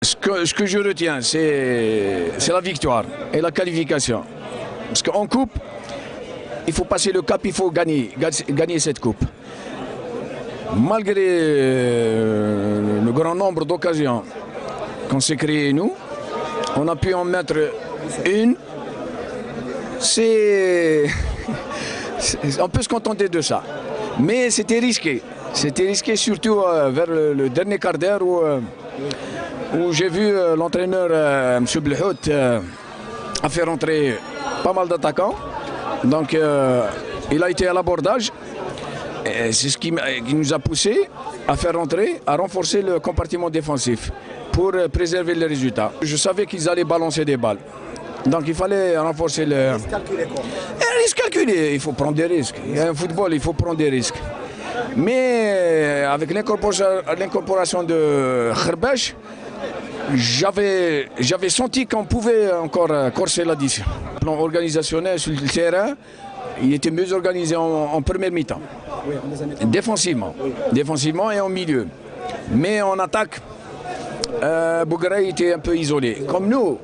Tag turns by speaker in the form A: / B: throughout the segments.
A: Ce que je retiens, c'est la victoire et la qualification. Parce qu'en coupe, il faut passer le cap, il faut gagner cette coupe. Malgré le grand nombre d'occasions qu'on s'est créé nous, on a pu en mettre une. On peut se contenter de ça. Mais c'était risqué. C'était risqué surtout vers le dernier quart d'heure où j'ai vu l'entraîneur M. Blhout a fait rentrer pas mal d'attaquants. Donc il a été à l'abordage. C'est ce qui nous a poussé à faire rentrer, à renforcer le compartiment défensif pour préserver les résultats. Je savais qu'ils allaient balancer des balles. Donc il fallait renforcer le... Risque calculé, il faut prendre des risques. Il y a un football, il faut prendre des risques. Mais avec l'incorporation de Kherbesh, j'avais senti qu'on pouvait encore corser l'addition. Le plan organisationnel sur le terrain, il était mieux organisé en première mi-temps. Défensivement et en milieu. Mais en attaque, Bougraï était un peu isolé. Comme nous,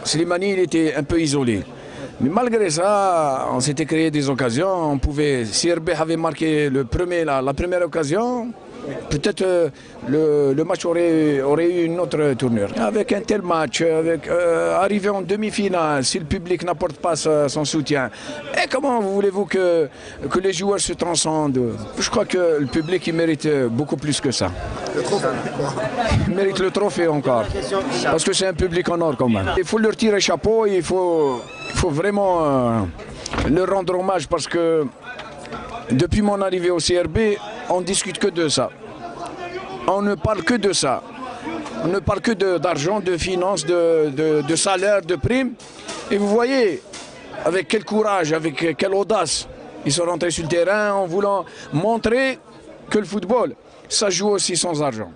A: Slimani il était un peu isolé. Mais malgré ça, on s'était créé des occasions. On pouvait, si Herbé avait marqué la première occasion, peut-être le match aurait eu une autre tournure. Avec un tel match, arrivé en demi-finale, si le public n'apporte pas son soutien, et comment voulez-vous que les joueurs se transcendent? Je crois que le public il mérite beaucoup plus que ça.
B: Le trophée.
A: Il mérite le trophée encore. Parce que c'est un public en or quand même. Il faut leur tirer chapeau, il faut vraiment leur rendre hommage parce que depuis mon arrivée au CRB, on ne discute que de ça. On ne parle que de ça. On ne parle que d'argent, de finances, de salaire, de primes. Et vous voyez, avec quel courage, avec quelle audace, ils sont rentrés sur le terrain en voulant montrer que le football, ça joue aussi sans argent.